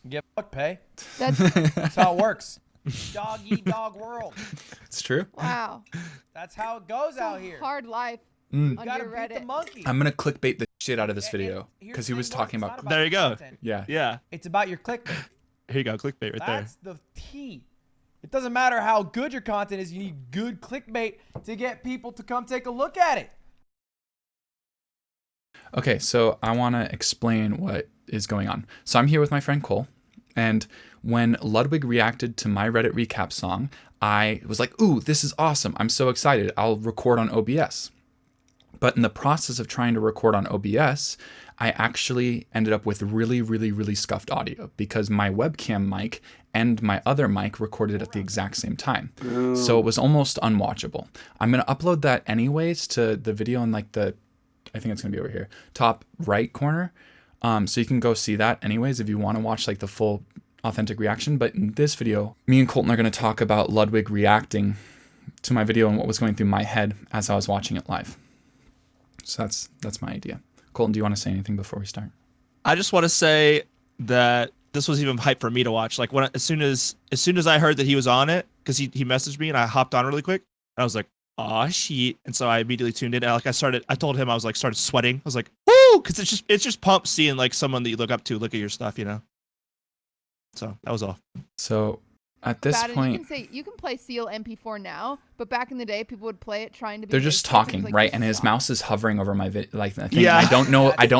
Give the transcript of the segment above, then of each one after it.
Get fucked, pay. That's how it works. Dog eat dog world. It's true. wow. That's how it goes out here. Hard life You on gotta your beat the Reddit. monkey. I'm gonna clickbait the shit out of this And video here's because the he was thing, talking it's about. not There your you go. content. Yeah. Yeah. It's about your clickbait. Here you go. Clickbait right there. That's the key. It doesn't matter how good your content is. You need good clickbait to get people to come take a look at it. Okay, so I want to explain what is going on. So I'm here with my friend Cole, and when Ludwig reacted to my Reddit recap song, I was like, ooh, this is awesome. I'm so excited. I'll record on OBS. But in the process of trying to record on OBS, I actually ended up with really, really, really scuffed audio because my webcam mic and my other mic recorded at the exact same time. So it was almost unwatchable. I'm going to upload that anyways to the video in like the, I think it's going to be over here, top right corner. So you can go see that anyways if you want to watch like the full authentic reaction. But in this video, me and Colton are going to talk about Ludwig reacting to my video and what was going through my head as I was watching it live. So that's my idea. Colton, do you want to say anything before we start? I just want to say that this was even hype for me to watch. Like when as soon as I heard that he was on it, because he messaged me and I hopped on really quick, and I was like, oh shit. And so I immediately tuned in. And like I told him I was like started sweating. I was like, woo, because it's just pumped seeing like someone that you look up to look at your stuff, you know. So that was all. So at this About it, point, you can play Seal MP4 now, but back in the day, people would play it trying to be. they're just racist. It talking, was like, right? this And his sucks. mouse is hovering over my video, like the thing. Yeah. I don't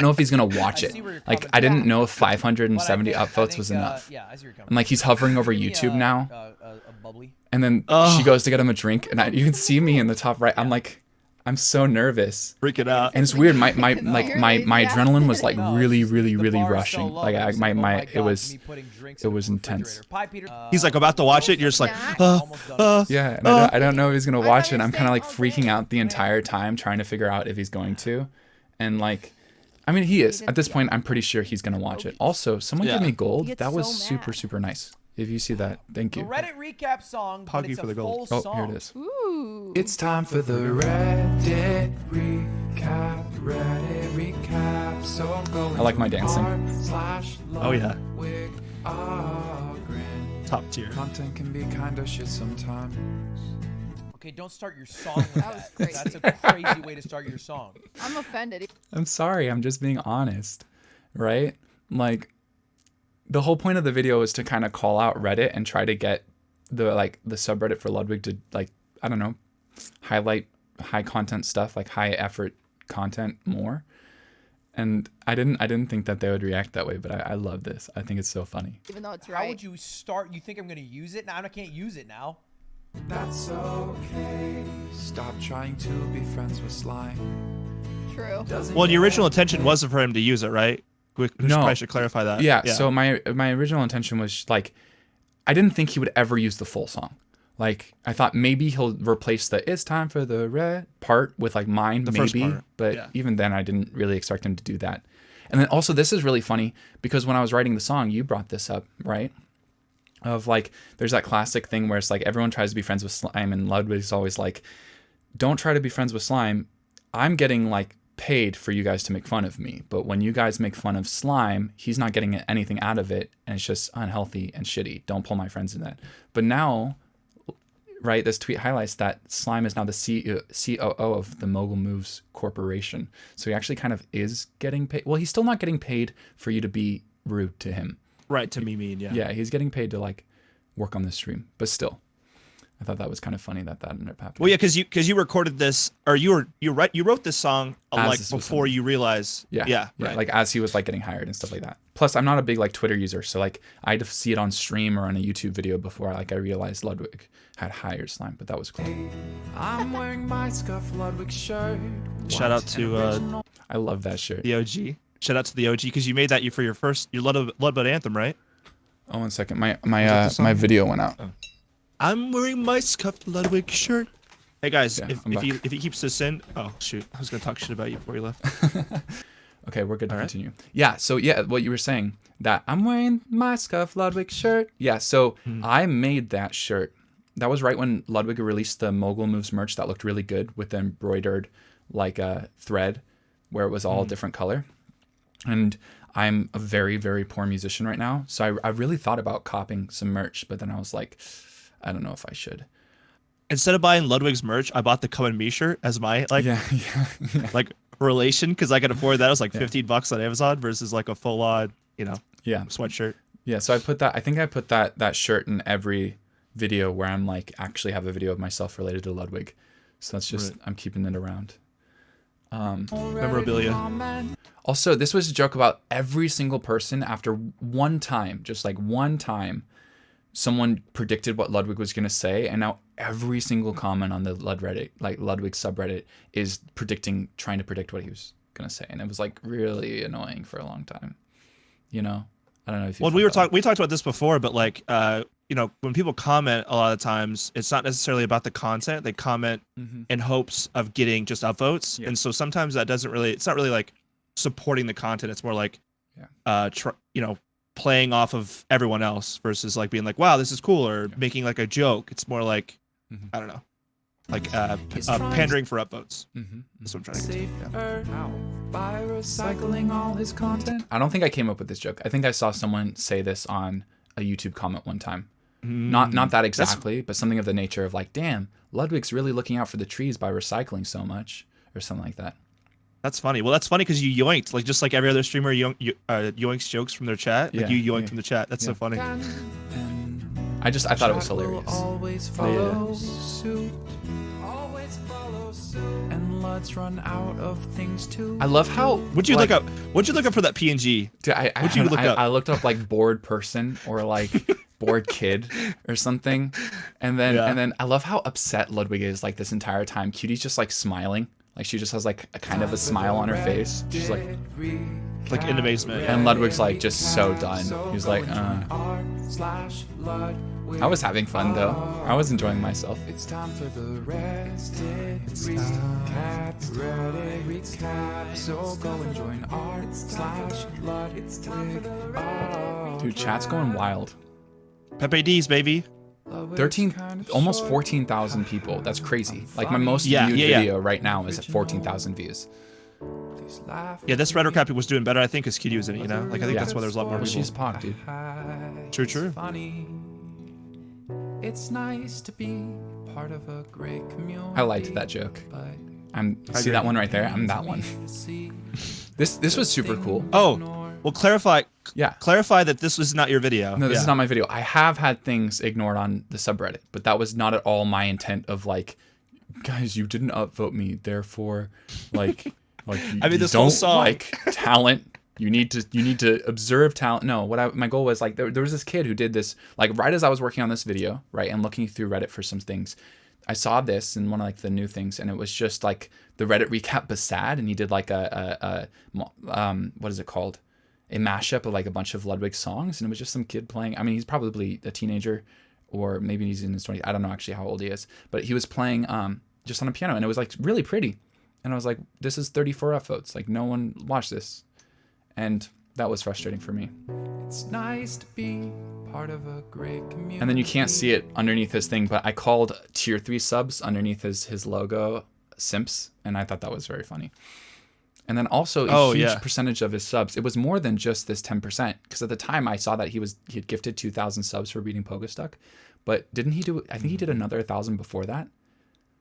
know if he's gonna watch I it. see where you're Like coming I didn't from. know if 570 But I upvotes think, was enough. Yeah, I see where you're coming And like he's hovering over from. Give me YouTube now. A bubbly. And then Oh. she goes to get him a drink, and you can see me in the top right. I'm like, I'm so nervous. Freaking out. And it's weird. My Yeah. adrenaline was like No, really, it's just really, the really bar is so rushing. low, Like it's like, oh my God, it was. me putting drinks it in was the intense. refrigerator. Pie, Peter. He's like about to watch it. You're just like, Almost done. Yeah, and I don't know if he's gonna I watch thought it. you I'm were kind of like saying, freaking out the entire time, trying to figure out if he's going to. And like, I mean, he is. At this point, I'm pretty sure he's gonna watch it. Also, someone gave Yeah. me gold. He gets That was so super, mad. super nice. If you see that, thank The you. Reddit recap song, but Poggy it's for a the gold. full Oh, song. here it is. Ooh. It's time for the Reddit recap. So I like my dancing. oh yeah, top tier. Content can be kind of shit sometimes. Okay, don't start your song with That was that. crazy. That's a crazy way to start your song. I'm offended. I'm sorry. I'm just being honest, right? Like, the whole point of the video is to kind of call out Reddit and try to get the subreddit for Ludwig to like, I don't know, highlight high content stuff, like high effort content more. And I didn't think that they would react that way, but I love this. I think it's so funny. Even though it's How right. would you start? You think I'm gonna use it now? I can't use it now. That's okay. Stop trying to be friends with slime. True. Well, the original intention wasn't for him to use it, right? We No. probably should clarify that. Yeah. So my original intention was like, I didn't think he would ever use the full song. Like, I thought maybe he'll replace the "It's time for the red" part with like mine, The first maybe. part, But yeah. even then, I didn't really expect him to do that. And then also, this is really funny because when I was writing the song, you brought this up, right? Of like, there's that classic thing where it's like everyone tries to be friends with slime, and Ludwig's always like, "Don't try to be friends with slime. I'm getting like paid for you guys to make fun of me, but when you guys make fun of slime, he's not getting anything out of it, and it's just unhealthy and shitty. Don't pull my friends in that." But now, right, this tweet highlights that slime is now the COO of the Mogul Moves Corporation. So he actually kind of is getting paid. Well, he's still not getting paid for you to be rude to him. Right, to me mean, yeah. Yeah, he's getting paid to like work on the stream, but still, I thought that was kind of funny that ended up happening. Well, yeah, because you recorded this, or you wrote this song As like this was before happening. you realized. Yeah, right. like as he was like getting hired and stuff like that. Plus, I'm not a big like Twitter user, so like I had to see it on stream or on a YouTube video before I realized Ludwig had hired slime, but that was cool. I'm wearing my Scuff Ludwig shirt. Shout out to I love that shirt. the OG. Shout out to the OG because you made that for your Blood anthem, right? Oh, 1 second, my that the song? my video went out. I'm wearing my scuffed Ludwig shirt. Hey guys, Yeah, if I'm he back. if he keeps this in, oh shoot, I was gonna talk shit about you before you left. Okay, we're good to All right. continue. Yeah, so yeah, what you were saying, that I'm wearing my Scuff Ludwig shirt. Yeah, so I made that shirt. That was right when Ludwig released the Mogul Moves merch that looked really good with the embroidered like thread where it was all different color. And I'm a very, very poor musician right now. So I really thought about copying some merch, but then I was like, I don't know if I should. Instead of buying Ludwig's merch, I bought the Come and Me shirt as my Yeah. like relation, because I could afford that. It was like $15 on Amazon versus like a full on, Yeah. sweatshirt. Yeah. So I think I put that shirt in every video where I'm like actually have a video of myself related to Ludwig. So that's just, I'm keeping it around. Memorabilia. Also, this was a joke about every single person after one time, just like one time, someone predicted what Ludwig was going to say. And now every single comment on the Ludwig subreddit is trying to predict what he was going to say. And it was like really annoying for a long time. I don't know if you. Well, we talked about this before, but like, when people comment, a lot of times it's not necessarily about the content. They comment in hopes of getting just upvotes, and so sometimes it's not really like supporting the content. It's more like, playing off of everyone else versus like being like, wow, this is cool, or making like a joke. It's more like, I don't know, like pandering for upvotes. That's what I'm trying to get to. By recycling all his content. I don't think I came up with this joke. I think I saw someone say this on a YouTube comment one time. Not that exactly, but something of the nature of like, damn, Ludwig's really looking out for the trees by recycling so much, or something like that. That's funny. Well, that's funny because you yoinked, like just like every other streamer yoinks jokes from their chat. Like you yoinked from the chat. That's so funny. I thought it was hilarious. Always follow suit. Always follow suit. And let's run out of things to. I love how. What'd you look up? What'd you look up for that PNG? What'd you look up? I looked up like bored person or like bored kid or something, and then I love how upset Ludwig is like this entire time. Cutie's just like smiling. Like she just has like a kind of a smile on her face. She's like in amazement. And Ludwig's like just so done. He's like, I was having fun though. I was enjoying myself. It's time for the Reddit recap. So go and join r/Lud. It's time for the Reddit. Dude, chat's going wild. Pepe D's, baby. 13, almost 14,000 people. That's crazy. Like my most viewed video right now is at 14,000 views. Yeah, this Red Recap was doing better, I think, because Kitty was in it, I think that's why there's a lot more people. She's Pog, dude. True. It's nice to be part of a great community. I liked that joke. See that one right there? I'm that one. This was super cool. Oh, well, clarify that this was not your video. No, this is not my video. I have had things ignored on the subreddit, but that was not at all my intent of like, guys, you didn't upvote me, therefore, like I mean, this whole song, like talent. You need to observe talent. No, my goal was like there was this kid who did this like right as I was working on this video, right, and looking through Reddit for some things. I saw this in one of like the new things, and it was just like the Reddit recap Basad, and he did like a what is it called? A mashup of like a bunch of Ludwig songs, and it was just some kid playing. I mean, he's probably a teenager, or maybe he's in his 20s. I don't know actually how old he is, but he was playing just on a piano, and it was like really pretty. And I was like, this is 34 upvotes. Like no one watched this, and that was frustrating for me. It's nice to be part of a great community. And then you can't see it underneath his thing, but I called tier 3 subs underneath his logo simps, and I thought that was very funny. And then also a huge percentage of his subs, it was more than just this 10%, because at the time I saw that he had gifted 2,000 subs for beating Pogostuck, but didn't he do? I think he did another 1,000 before that.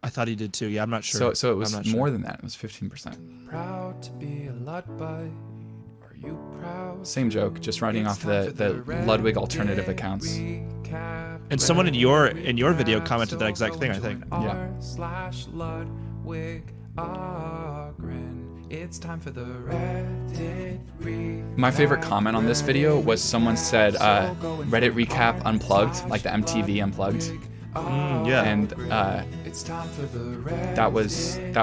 I thought he did too. Yeah, I'm not sure. So it was more than that. It was 15%. Proud to be a Ludbite. Are you proud? Same joke, just writing off the Ludwig alternative accounts. And someone in your video commented that exact thing, I think. Yeah. It's time for the Reddit. My favorite comment on this video was someone said Reddit recap unplugged, like the MTV unplugged. Yeah. And it's time for the Reddit. that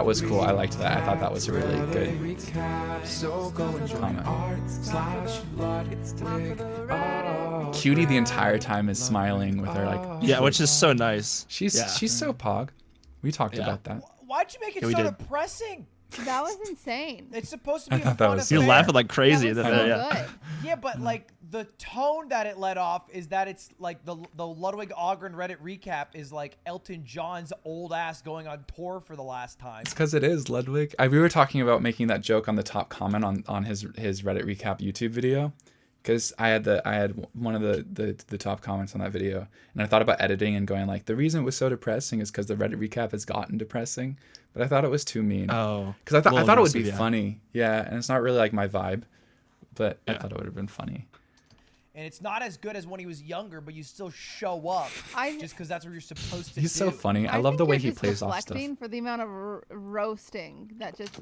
was cool. I liked that. I thought that was a really good comment. Cutie the entire time is smiling with her like. Yeah, which is so nice. She's so Pog. We talked about that. Why'd you make it so depressing? That was insane. It's supposed to be a thought that fun was You're so affair. laughing like crazy. That was That- so yeah. good. Yeah, but like the tone that it let off is that it's like the Ludwig Ogren Reddit recap is like Elton John's old ass going on tour for the last time. It's because it is Ludwig. We were talking about making that joke on the top comment on his Reddit recap YouTube video, because I had one of the top comments on that video, and I thought about editing and going like, the reason it was so depressing is because the Reddit recap has gotten depressing, but I thought it was too mean. Oh, Because I thought it would be aggressive, yeah. funny. Yeah, and it's not really like my vibe, but I Yeah. thought it would have been funny. And it's not as good as when he was younger, but you still show up just because that's what you're supposed to He's do. so funny. I love think the way you're he just plays off stuff. deflecting for the amount of roasting that just.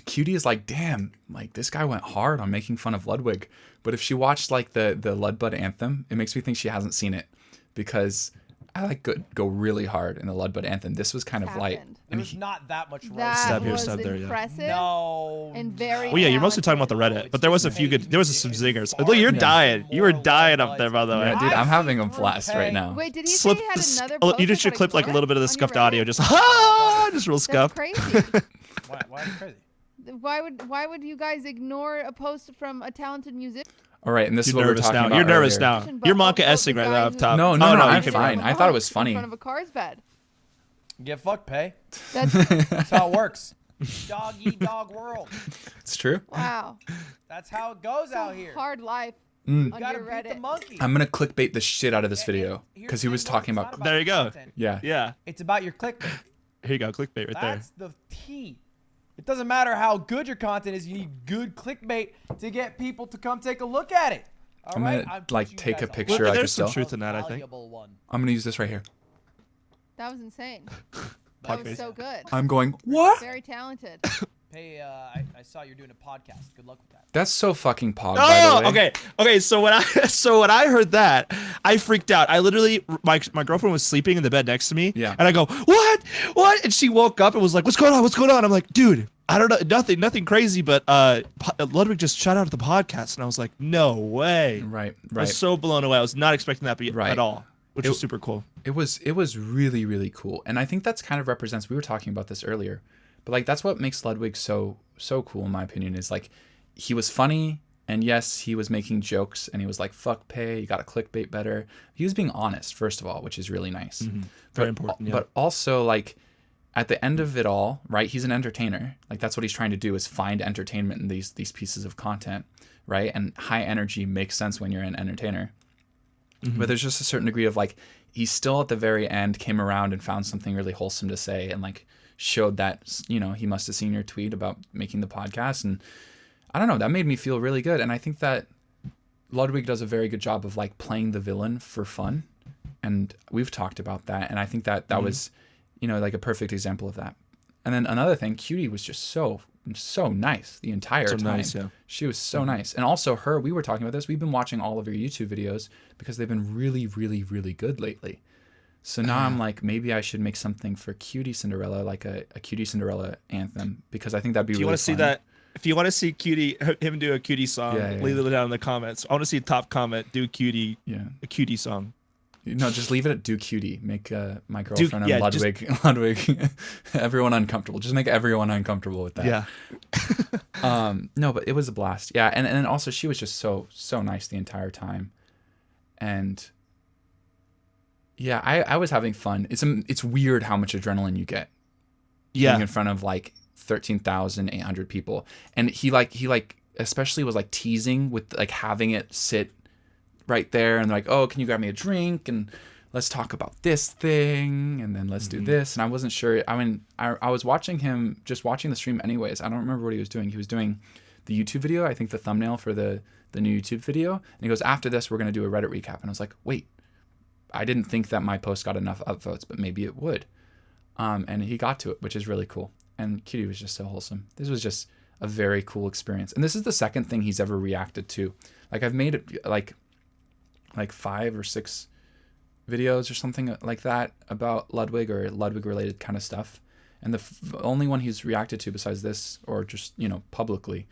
Cutie is like, damn, like this guy went hard on making fun of Ludwig. But if she watched like the Ludbud anthem, it makes me think she hasn't seen it, because I like go really hard in the Ludbud anthem. This was kind of light. Happened. And There's not that much roast. That Stab here, was stab there, yeah. impressive No. and very. Well, yeah, you're mostly talking about the talented. Reddit, but there was a few good. There was some zingers. Look, you're dying. You were dying up there, by the way. yeah, dude, I'm having a blast right now. Wait, did he Slip. say he had another Oh, post you that just should got clip like a ignored little bit of the on your scuffed Reddit? audio, just just real That's scuffed. crazy. Why are you crazy? Why would you guys ignore a post from a talented musician? All right, and this is You're what we're nervous talking now. about You're nervous earlier. now. But You're Monka also Essing the right guy there up who- top. No, Oh, no, you I'm can- fine. I thought it was funny. In front of a car's bed. Get fucked, pay. That's That's how it works. Dog eat dog world. It's true. wow. That's how it goes It's out a here. hard life Mm. You on gotta your beat the Reddit. monkey. I'm gonna clickbait the shit out of this And video here's because the he was thing, bro, talking it's about. not There you your go. content. Yeah. Yeah. It's about your clickbait. Here you go, clickbait right there. That's the key. It doesn't matter how good your content is. You need good clickbait to get people to come take a look at it. All I'm right? gonna, teaching like, you take guys a picture Well, I there's could some sell. truth in that, I think. Valuable one. I'm gonna use this right here. That was insane. That That was was- so good. I'm going, what? Very talented. Hey, I saw you're doing a podcast. Good luck with that. That's so fucking pog, by Oh, the way. okay. So when I heard that, I freaked out. I literally, my girlfriend was sleeping in the bed next to me. Yeah. And I go, what? And she woke up and was like, what's going on? I'm like, dude, I don't know, nothing crazy, but Ludwig just shot out the podcast, and I was like, no way. Right, I right. was so blown away. I was not expecting that Right. at all, which It- was super cool. It was really, really cool. And I think that's kind of represents, we were talking about this earlier, but like that's what makes Ludwig so cool in my opinion, is like he was funny, and yes, he was making jokes, and he was like, fuck pay, you gotta clickbait better. He was being honest, first of all, which is really nice. Very important, yeah. But also like at the end of it all, right, he's an entertainer. Like that's what he's trying to do, is find entertainment in these pieces of content, right? And high energy makes sense when you're an entertainer. But there's just a certain degree of like, he's still at the very end came around and found something really wholesome to say, and like showed that, you know, he must have seen your tweet about making the podcast. And I don't know, that made me feel really good. And I think that Ludwig does a very good job of like playing the villain for fun. And we've talked about that. And I think that was, you know, like a perfect example of that. And then another thing, Cutie was just so nice the entire So time. nice, yeah. She was so nice. And also we were talking about this. We've been watching all of your YouTube videos because they've been really, really, really good lately. So now I'm like, maybe I should make something for QTCinderella, like a QTCinderella anthem, because I think that'd be If you really want to see fun. that, if you want to see him do a Cutie song, Yeah, yeah, leave yeah. it down in the comments. I want to see a top comment, do Cutie, Yeah. a Cutie song. No, just leave it at do Cutie. Make my girlfriend yeah, and Ludwig, everyone uncomfortable. Just make everyone uncomfortable with that. Yeah. No, but it was a blast. Yeah, and then also she was just so nice the entire time, and yeah, I was having fun. It's weird how much adrenaline you get being in front of like 13,800 people, and he especially was like teasing with like having it sit right there and like, oh, can you grab me a drink and let's talk about this thing and then let's do this. And I wasn't sure. I mean, I was watching the stream anyways. I don't remember what he was doing. He was doing the YouTube video, I think the thumbnail for the new YouTube video. And he goes, after this, we're going to do a Reddit recap. And I was like, wait, I didn't think that my post got enough upvotes, but maybe it would. And he got to it, which is really cool. And Cutie was just so wholesome. This was just a very cool experience. And this is the second thing he's ever reacted to. Like I've made it like 5 or 6 videos or something like that about Ludwig or Ludwig related kind of stuff. And the only one he's reacted to besides this, or just, you know, publicly,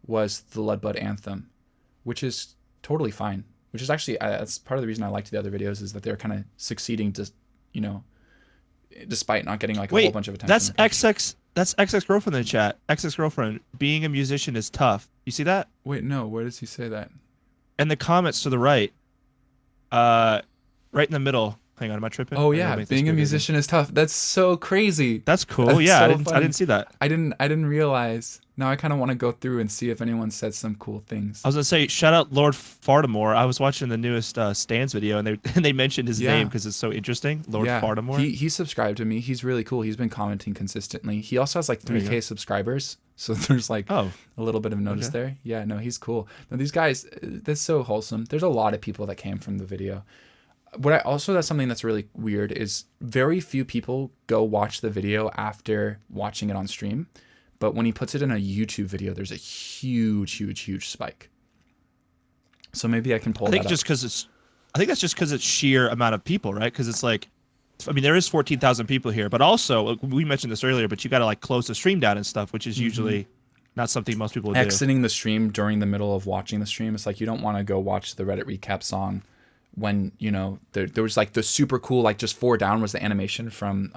was the Ludbud anthem, which is totally fine. Which is actually, that's part of the reason I liked the other videos, is that they're kind of succeeding to, you know, despite not getting like a Wait, whole bunch of attention. that's XX. That's XX girlfriend in the chat. XX girlfriend. Being a musician is tough. You see that? Wait, no. Where does he say that? In the comments to the right. Right in the middle. Hang on, am I tripping? Oh I gotta yeah, make this being a bigger. musician is tough. That's so crazy. That's cool. That's Yeah, so I funny. didn't see that. I didn't realize. Now I kind of want to go through and see if anyone said some cool things. I was gonna say shout out Lord Fartimore. I was watching the newest Stans video and they mentioned his Yeah. name because it's so interesting. Lord Fartimore. He subscribed to me. He's really cool. He's been commenting consistently. He also has like There you 3K subscribers, so there's like Oh. a little bit of notice Okay. there. Yeah, no, he's cool. No, these guys, that's so wholesome. There's a lot of people that came from the video. That's something that's really weird is very few people go watch the video after watching it on stream. But when he puts it in a YouTube video, there's a huge spike. So maybe I can pull I think that just up. because I think that's just because it's sheer amount of people, right? Because it's like, I mean, there is 14,000 people here, but also we mentioned this earlier, but you got to like close the stream down and stuff, which is usually not something most people would do. Exiting the stream during the middle of watching the stream, it's like you don't want to go watch the Reddit recap song when, you know, there was like the super cool, like just 4 down was the animation from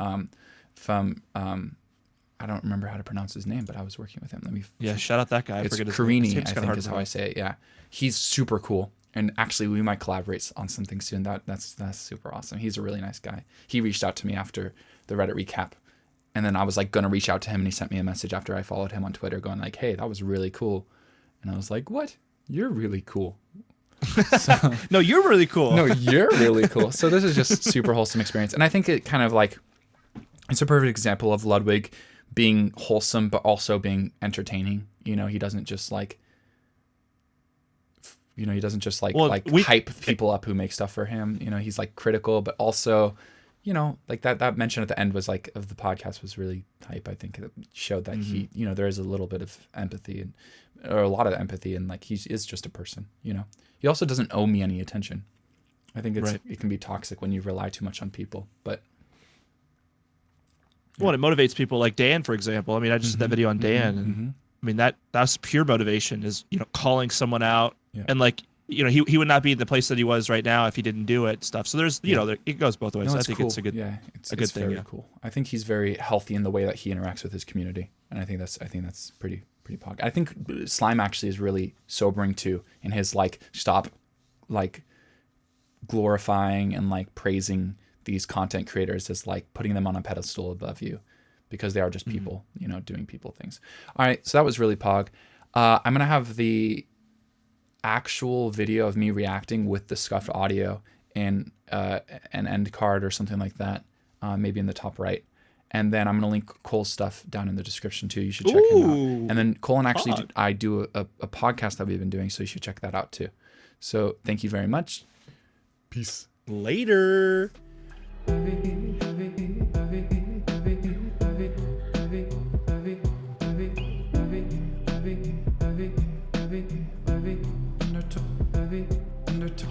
I don't remember how to pronounce his name, but I was working with him. Yeah, shout out that guy. I It's forget his Carini, name. I It's kinda think hard is to how I pronounce. say it. Yeah, he's super cool, and actually we might collaborate on something soon. That's super awesome. He's a really nice guy. He reached out to me after the Reddit recap, and then I was like gonna reach out to him, and he sent me a message after I followed him on Twitter, going like, "Hey, that was really cool," and I was like, "What? You're really cool." No, you're really cool. No, you're really cool. So this is just super wholesome experience, and I think it kind of like it's a perfect example of Ludwig being wholesome but also being entertaining. You know, he doesn't just like hype people up who make stuff for him. You know, he's like critical, but also, you know, like that mention at the end was like of the podcast was really hype. I think it showed that he, you know, there is a little bit of empathy or a lot of empathy, and like he is just a person. You know, he also doesn't owe me any attention. I think it can be toxic when you rely too much on people, but. Well, it motivates people like Dan, for example. I mean, I just did that video on Dan, and I mean that's pure motivation is, you know, calling someone out, and like, you know, he would not be in the place that he was right now if he didn't do it stuff. So there's, you know, it goes both ways. No, I think cool. it's a good, it's good thing. Very Yeah. cool. I think he's very healthy in the way that he interacts with his community, and I think that's pretty pog. I think Slime actually is really sobering too, in his like stop, like glorifying and like praising these content creators as like putting them on a pedestal above you, because they are just people, you know, doing people things. All right, so that was really pog. I'm gonna have the actual video of me reacting with the scuffed audio in an end card or something like that, maybe in the top right. And then I'm gonna link Cole's stuff down in the description too. You should check him out. And then Cole and actually I do a podcast that we've been doing, so you should check that out too. So thank you very much. Peace. Later. Undertow.